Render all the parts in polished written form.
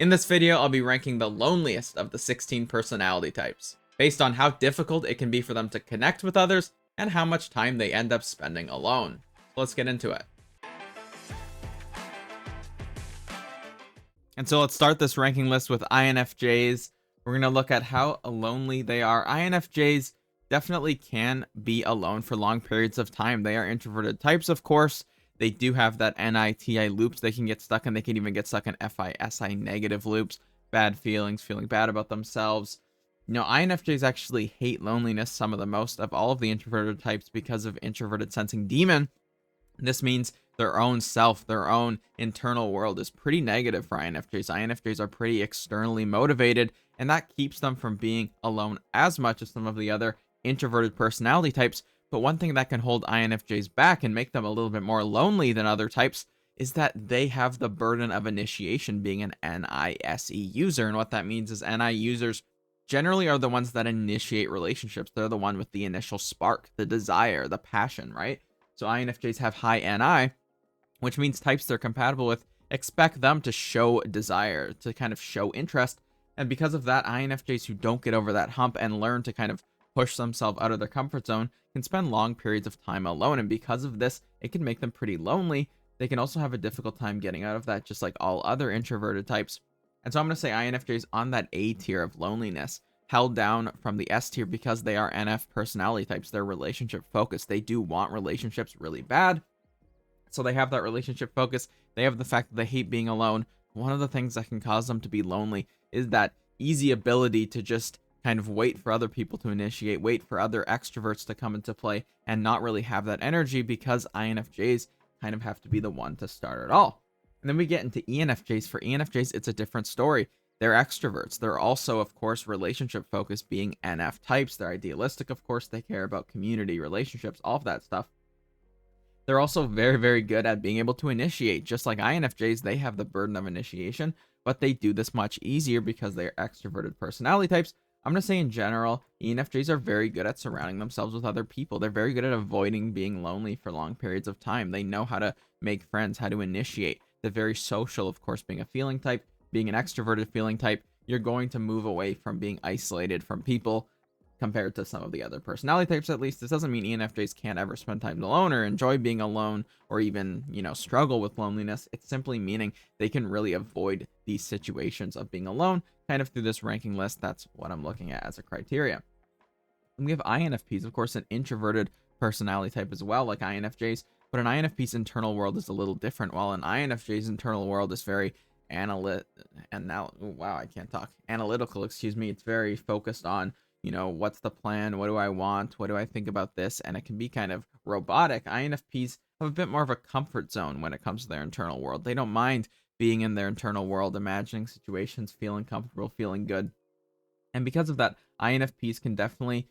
In this video, I'll be ranking the loneliest of the 16 personality types, based on how difficult it can be for them to connect with others and how much time they end up spending alone. Let's get into it. And so let's start this ranking list with INFJs. We're going to look at how lonely they are. INFJs definitely can be alone for long periods of time. They are introverted types, of course. They do have that NITI loops they can get stuck in. They can even get stuck in FISI negative loops, bad feelings, feeling bad about themselves. You know, INFJs actually hate loneliness some of the most of all of the introverted types because of introverted sensing demon. This means their own self, their own internal world is pretty negative for INFJs. INFJs are pretty externally motivated, and that keeps them from being alone as much as some of the other introverted personality types. But one thing that can hold INFJs back and make them a little bit more lonely than other types is that they have the burden of initiation, being an NISE user. And what that means is NI users generally are the ones that initiate relationships. They're the one with the initial spark, the desire, the passion, right? So INFJs have high NI, which means types they're compatible with expect them to show desire, to kind of show interest. And because of that, INFJs who don't get over that hump and learn to kind of push themselves out of their comfort zone can spend long periods of time alone. And because of this, it can make them pretty lonely. They can also have a difficult time getting out of that, just like all other introverted types. And so I'm going to say INFJs on that A tier of loneliness, held down from the S tier because they are NF personality types. They're relationship focused. They do want relationships really bad. So they have that relationship focus. They have the fact that they hate being alone. One of the things that can cause them to be lonely is that easy ability to just kind of wait for other people to initiate, wait for other extroverts to come into play, and not really have that energy because INFJs kind of have to be the one to start it all. And then we get into ENFJs. For ENFJs, it's a different story. They're extroverts. They're also, of course, relationship focused, being NF types. They're idealistic, of course. They care about community, relationships, all of that stuff. They're also very, very good at being able to initiate. Just like INFJs, they have the burden of initiation, but they do this much easier because they're extroverted personality types. I'm going to say in general, ENFJs are very good at surrounding themselves with other people. They're very good at avoiding being lonely for long periods of time. They know how to make friends, how to initiate. They're very social, of course, being a feeling type, being an extroverted feeling type. You're going to move away from being isolated from people compared to some of the other personality types, at least. This doesn't mean ENFJs can't ever spend time alone or enjoy being alone or even, struggle with loneliness. It's simply meaning they can really avoid these situations of being alone kind of through this ranking list. That's what I'm looking at as a criteria. And we have INFPs, of course, an introverted personality type as well, like INFJs, but an INFP's internal world is a little different. While an INFJ's internal world is very analytical, excuse me. It's very focused on, what's the plan? What do I want? What do I think about this? And it can be kind of robotic. INFPs have a bit more of a comfort zone when it comes to their internal world. They don't mind being in their internal world, imagining situations, feeling comfortable, feeling good. And because of that, INFPs can definitely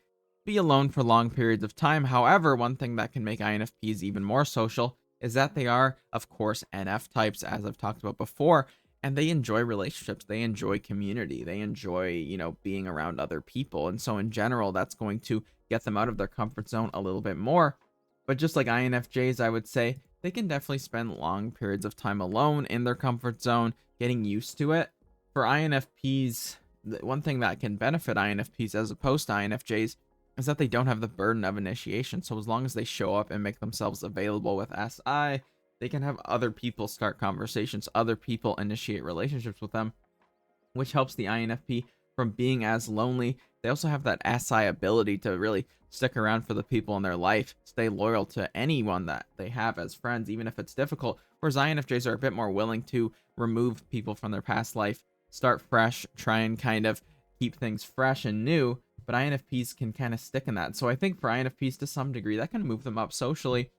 be alone for long periods of time. However, one thing that can make INFPs even more social is that they are, of course, NF types, as I've talked about before, and they enjoy relationships. They enjoy community. They enjoy, being around other people. And so in general, that's going to get them out of their comfort zone a little bit more. But just like INFJs, I would say they can definitely spend long periods of time alone in their comfort zone, getting used to it. For INFPs, one thing that can benefit INFPs as opposed to INFJs is that they don't have the burden of initiation. So as long as they show up and make themselves available with SI, they can have other people start conversations, other people initiate relationships with them, which helps the INFP from being as lonely. They also have that SI ability to really stick around for the people in their life, stay loyal to anyone that they have as friends, even if it's difficult. Whereas INFJs are a bit more willing to remove people from their past life, start fresh, try and kind of keep things fresh and new. But INFPs can kind of stick in that. So I think for INFPs to some degree, that can move them up socially,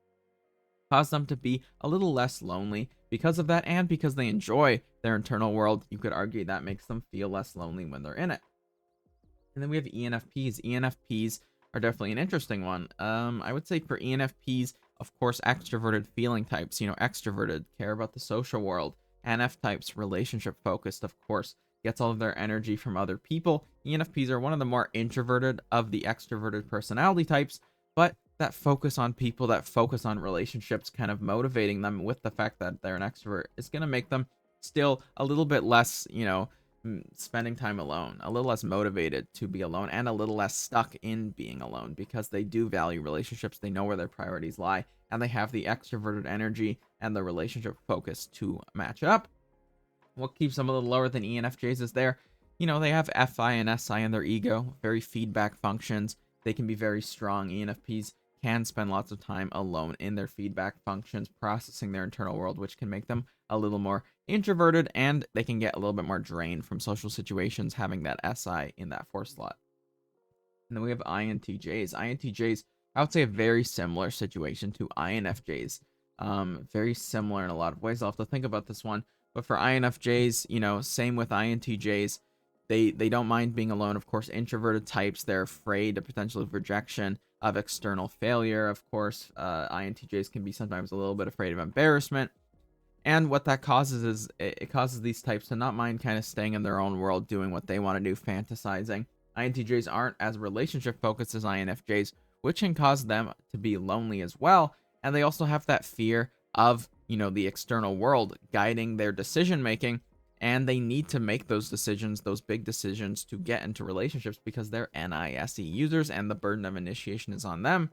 cause them to be a little less lonely because of that, and because they enjoy their internal world. You could argue that makes them feel less lonely when they're in it. And then we have ENFPs. ENFPs are definitely an interesting one. I would say for ENFPs, of course, extroverted feeling types, extroverted, care about the social world. NF types, relationship focused, of course, gets all of their energy from other people. ENFPs are one of the more introverted of the extroverted personality types, but that focus on people, that focus on relationships, kind of motivating them with the fact that they're an extrovert, is going to make them still a little bit less, spending time alone, a little less motivated to be alone, and a little less stuck in being alone because they do value relationships. They know where their priorities lie, and they have the extroverted energy and the relationship focus to match up. What keeps them a little lower than ENFJs is they have FI and SI in their ego, very feedback functions. They can be very strong. ENFPs can spend lots of time alone in their feedback functions, processing their internal world, which can make them a little more introverted, and they can get a little bit more drained from social situations having that SI in that 4 slot. And then we have INTJs. INTJs, I would say a very similar situation to INFJs. Very similar in a lot of ways. I'll have to think about this one. But for INFJs, same with INTJs. They don't mind being alone. Of course, introverted types, they're afraid of potential rejection, of external failure. Of course, INTJs can be sometimes a little bit afraid of embarrassment. And what that causes is it causes these types to not mind kind of staying in their own world, doing what they want to do, fantasizing. INTJs aren't as relationship focused as INFJs, which can cause them to be lonely as well. And they also have that fear of, the external world guiding their decision making. And they need to make those decisions, those big decisions, to get into relationships because they're NISE users and the burden of initiation is on them.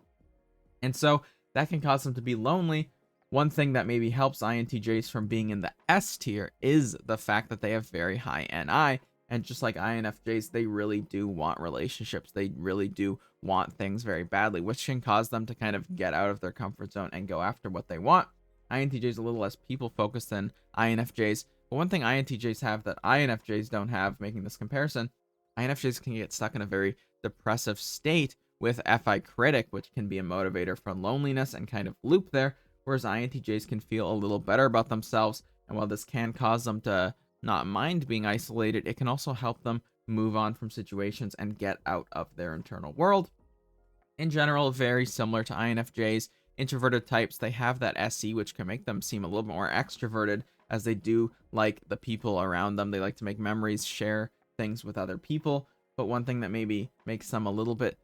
And so that can cause them to be lonely. One thing that maybe helps INTJs from being in the S tier is the fact that they have very high NI. And just like INFJs, they really do want relationships. They really do want things very badly, which can cause them to kind of get out of their comfort zone and go after what they want. INTJ is a little less people focused than INFJs. But one thing INTJs have that INFJs don't have, making this comparison, INFJs can get stuck in a very depressive state with FI critic, which can be a motivator for loneliness and kind of loop there, whereas INTJs can feel a little better about themselves. And while this can cause them to not mind being isolated, it can also help them move on from situations and get out of their internal world. In general, very similar to INFJs. Introverted types, they have that SE, which can make them seem a little bit more extroverted, as they do like the people around them. They like to make memories, share things with other people. But one thing that maybe makes them a little bit,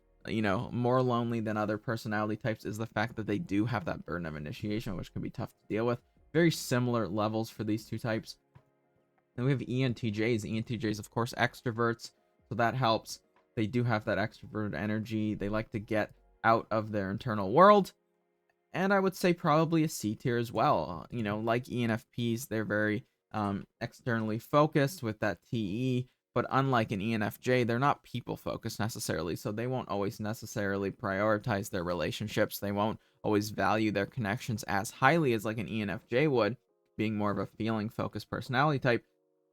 more lonely than other personality types is the fact that they do have that burden of initiation, which can be tough to deal with. Very similar levels for these two types. Then we have ENTJs. ENTJs, of course, extroverts, so that helps. They do have that extroverted energy. They like to get out of their internal world. And I would say probably a C tier as well. Like ENFPs, they're very externally focused with that TE, but unlike an ENFJ, they're not people focused necessarily. So they won't always necessarily prioritize their relationships. They won't always value their connections as highly as like an ENFJ would, being more of a feeling focused personality type.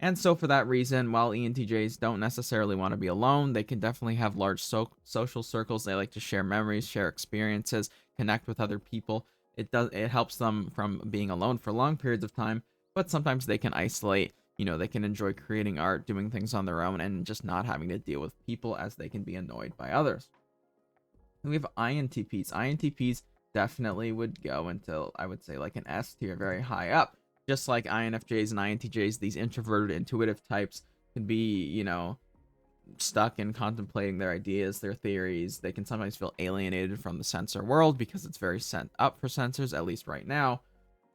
And so for that reason, while ENTJs don't necessarily want to be alone, they can definitely have large social circles. They like to share memories, share experiences, connect with other people. It helps them from being alone for long periods of time, but sometimes they can isolate. They can enjoy creating art, doing things on their own, and just not having to deal with people, as they can be annoyed by others. And we have INTPs. INTPs definitely would go until, I would say, like an S tier, very high up. Just like INFJs and INTJs, these introverted, intuitive types can be, stuck in contemplating their ideas, their theories. They can sometimes feel alienated from the sensor world because it's very sent up for sensors, at least right now.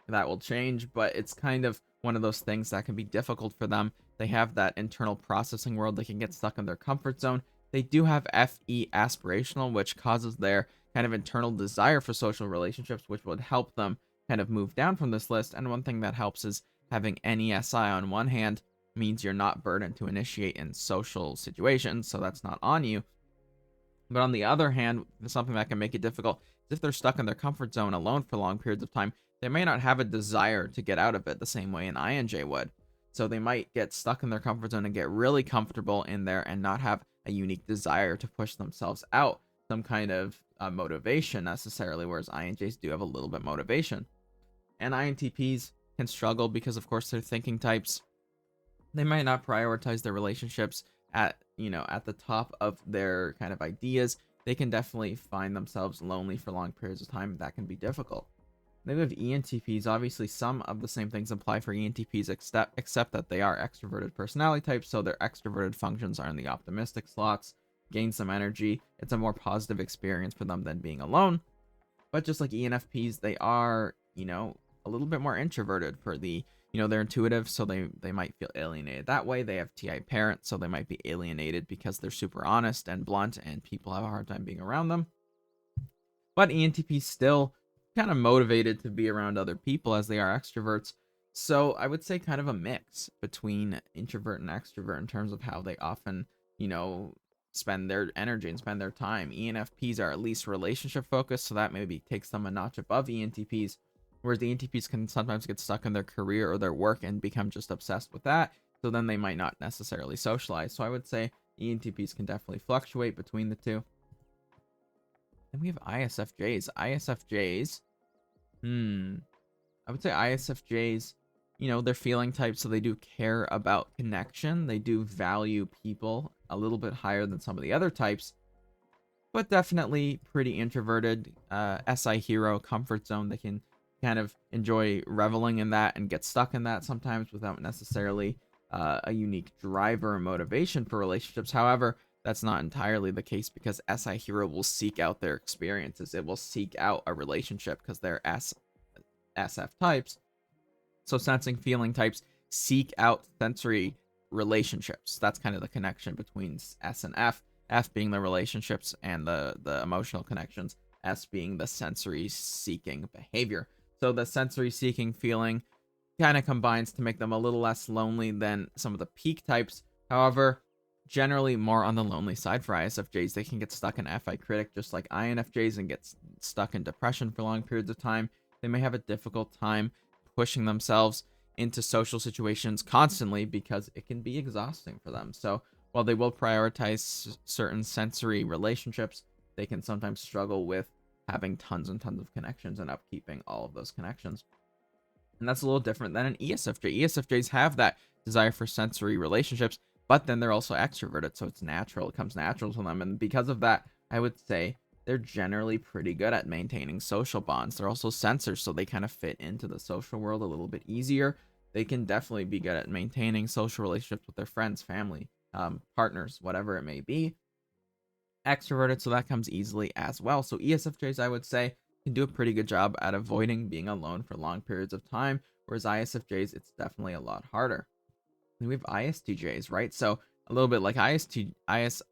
That will change, but it's kind of one of those things that can be difficult for them. They have that internal processing world. They can get stuck in their comfort zone. They do have FE aspirational, which causes their kind of internal desire for social relationships, which would help them kind of move down from this list. And one thing that helps is having NESI on one hand means you're not burdened to initiate in social situations, so that's not on you. But on the other hand, something that can make it difficult is if they're stuck in their comfort zone alone for long periods of time, they may not have a desire to get out of it the same way an INJ would. So they might get stuck in their comfort zone and get really comfortable in there and not have a unique desire to push themselves out, some kind of motivation necessarily, whereas INJs do have a little bit motivation. And INTPs can struggle because, of course, they're thinking types. They might not prioritize their relationships at the top of their kind of ideas. They can definitely find themselves lonely for long periods of time. That can be difficult. Then we have ENTPs. Obviously, some of the same things apply for ENTPs, except that they are extroverted personality types, so their extroverted functions are in the optimistic slots, gain some energy. It's a more positive experience for them than being alone. But just like ENFPs, they are, a little bit more introverted for the they're intuitive, so they might feel alienated that way. They have TI parents, so they might be alienated because they're super honest and blunt, and people have a hard time being around them. But ENTP still kind of motivated to be around other people as they are extroverts. So I would say kind of a mix between introvert and extrovert in terms of how they often, spend their energy and spend their time. ENFPs are at least relationship focused, so that maybe takes them a notch above ENTPs, whereas the ENTPs can sometimes get stuck in their career or their work and become just obsessed with that. So then they might not necessarily socialize. So I would say ENTPs can definitely fluctuate between the two. Then we have ISFJs. ISFJs, I would say ISFJs, they're feeling types, so they do care about connection. They do value people a little bit higher than some of the other types, but definitely pretty introverted. SI hero, comfort zone. They can kind of enjoy reveling in that and get stuck in that sometimes without necessarily a unique driver or motivation for relationships. However, that's not entirely the case because SI hero will seek out their experiences. It will seek out a relationship because they're SF types. So sensing, feeling types seek out sensory relationships. That's kind of the connection between S and F. F being the relationships and the emotional connections. S being the sensory seeking behavior. So the sensory seeking feeling kind of combines to make them a little less lonely than some of the peak types. However, generally more on the lonely side for ISFJs. They can get stuck in FI critic just like INFJs and get stuck in depression for long periods of time. They may have a difficult time pushing themselves into social situations constantly because it can be exhausting for them. So while they will prioritize certain sensory relationships, they can sometimes struggle with having tons and tons of connections and upkeeping all of those connections. And that's a little different than an ESFJ. ESFJs have that desire for sensory relationships, but then they're also extroverted, so it's natural. It comes natural to them. And because of that, I would say they're generally pretty good at maintaining social bonds. They're also sensors, so they kind of fit into the social world a little bit easier. They can definitely be good at maintaining social relationships with their friends, family, partners, whatever it may be. Extroverted, so that comes easily as well. So ESFJs, I would say, can do a pretty good job at avoiding being alone for long periods of time, whereas ISFJs, it's definitely a lot harder. Then we have ISTJs, right? So a little bit like ISFJs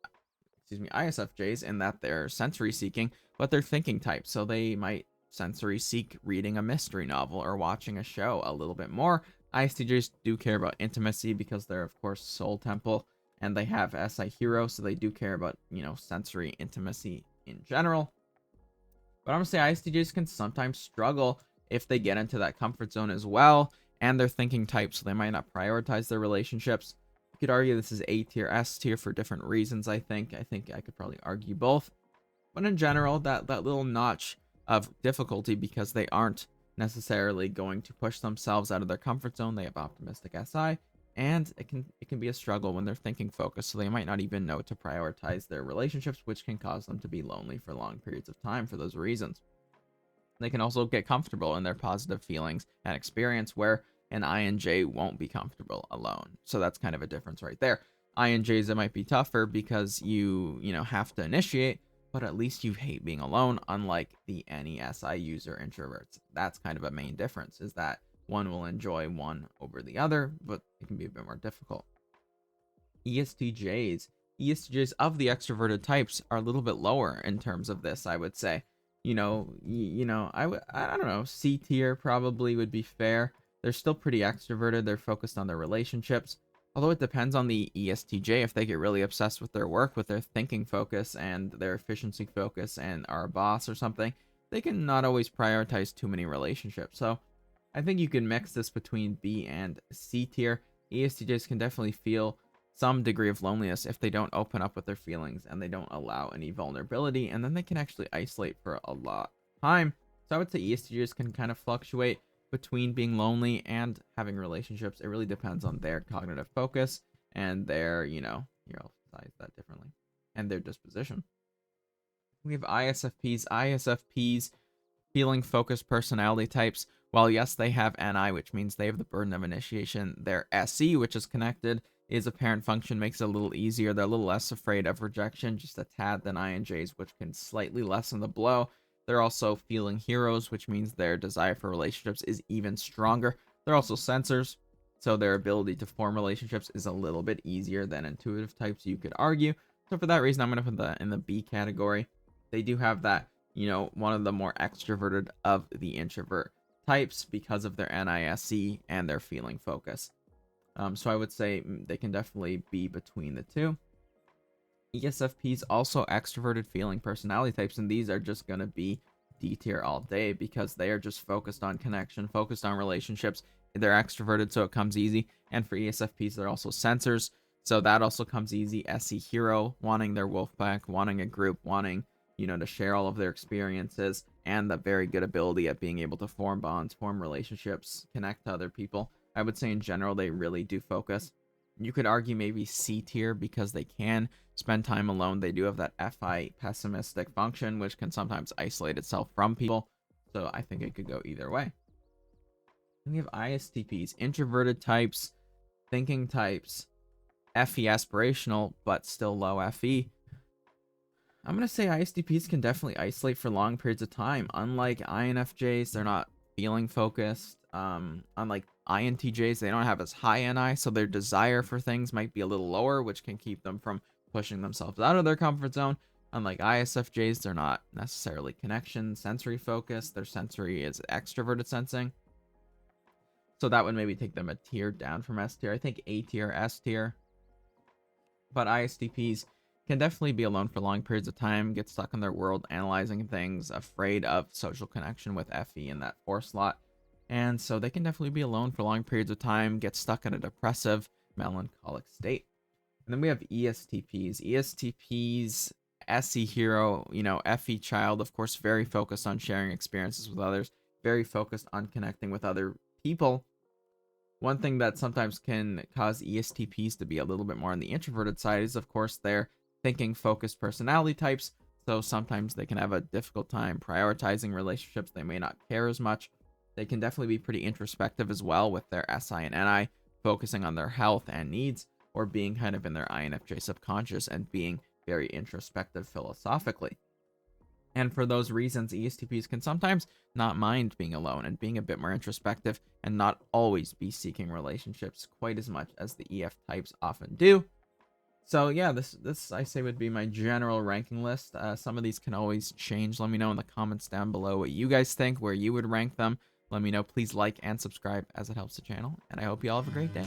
in that they're sensory seeking, but they're thinking type. So they might sensory seek reading a mystery novel or watching a show a little bit more. ISTJs do care about intimacy because they're, of course, soul temple and they have SI hero. So they do care about, sensory intimacy in general. But I'm gonna say ISTJs can sometimes struggle if they get into that comfort zone as well, and they're thinking type, so they might not prioritize their relationships. You could argue this is A tier, S tier for different reasons. I think I could probably argue both, but in general, that little notch of difficulty because they aren't necessarily going to push themselves out of their comfort zone. They have optimistic SI, and it can be a struggle when they're thinking focused, so they might not even know to prioritize their relationships, which can cause them to be lonely for long periods of time for those reasons. They can also get comfortable in their positive feelings and experience, where an INJ won't be comfortable alone. So that's kind of a difference right there. INJs, it might be tougher because you have to initiate, but at least you hate being alone, unlike the NESI user introverts. That's kind of a main difference, is that one will enjoy one over the other, but it can be a bit more difficult. ESTJs. ESTJs of the extroverted types are a little bit lower in terms of this, I would say. I don't know, C tier probably would be fair. They're still pretty extroverted. They're focused on their relationships. Although it depends on the ESTJ. If they get really obsessed with their work, with their thinking focus and their efficiency focus and are a boss or something, they can not always prioritize too many relationships. So I think you can mix this between B and C tier. ESTJs can definitely feel some degree of loneliness if they don't open up with their feelings and they don't allow any vulnerability, and then they can actually isolate for a lot of time. So I would say ESTJs can kind of fluctuate between being lonely and having relationships. It really depends on their cognitive focus and their, you'll size that differently, and their disposition. We have ISFPs. ISFPs, feeling focused personality types. While yes, they have NI, which means they have the burden of initiation, their SE, which is connected, is a parent function, makes it a little easier. They're a little less afraid of rejection, just a tad, than INJs, which can slightly lessen the blow. They're also feeling heroes, which means their desire for relationships is even stronger. They're also sensors, so their ability to form relationships is a little bit easier than intuitive types, you could argue. So for that reason, I'm going to put that in the B category. They do have that, one of the more extroverted of the introvert types because of their NISE and their feeling focus. So I would say they can definitely be between the two. ESFPs also extroverted feeling personality types, and these are just going to be D tier all day because they are just focused on connection, focused on relationships. They're extroverted, so it comes easy. And for ESFPs, they're also sensors, so that also comes easy. SE hero, wanting their wolf pack, wanting a group, wanting, to share all of their experiences, and the very good ability at being able to form bonds, form relationships, connect to other people. I would say in general, they really do focus. You could argue maybe C tier because they can spend time alone. They do have that FI pessimistic function, which can sometimes isolate itself from people. So I think it could go either way. And we have ISTPs, introverted types, thinking types, FE aspirational, but still low FE. I'm going to say ISTPs can definitely isolate for long periods of time. Unlike INFJs, they're not feeling focused. Unlike INTJs, they don't have as high NI, so their desire for things might be a little lower, which can keep them from pushing themselves out of their comfort zone. Unlike ISFJs, they're not necessarily connection, sensory focused. Their sensory is extroverted sensing. So that would maybe take them a tier down from S tier. I think A tier, S tier. But ISTPs can definitely be alone for long periods of time, get stuck in their world, analyzing things, afraid of social connection with FE in that 4 slot. And so they can definitely be alone for long periods of time, get stuck in a depressive, melancholic state. And then we have ESTPs. ESTPs, SE hero, FE child, of course, very focused on sharing experiences with others, very focused on connecting with other people. One thing that sometimes can cause ESTPs to be a little bit more on the introverted side is, of course, their thinking focused personality types. So sometimes they can have a difficult time prioritizing relationships. They may not care as much. They can definitely be pretty introspective as well with their SI and NI, focusing on their health and needs, or being kind of in their INFJ subconscious and being very introspective philosophically. And for those reasons, ESTPs can sometimes not mind being alone and being a bit more introspective and not always be seeking relationships quite as much as the EF types often do. So yeah, this I say would be my general ranking list. Some of these can always change. Let me know in the comments down below what you guys think, where you would rank them. Let me know. Please like and subscribe as it helps the channel. And I hope you all have a great day.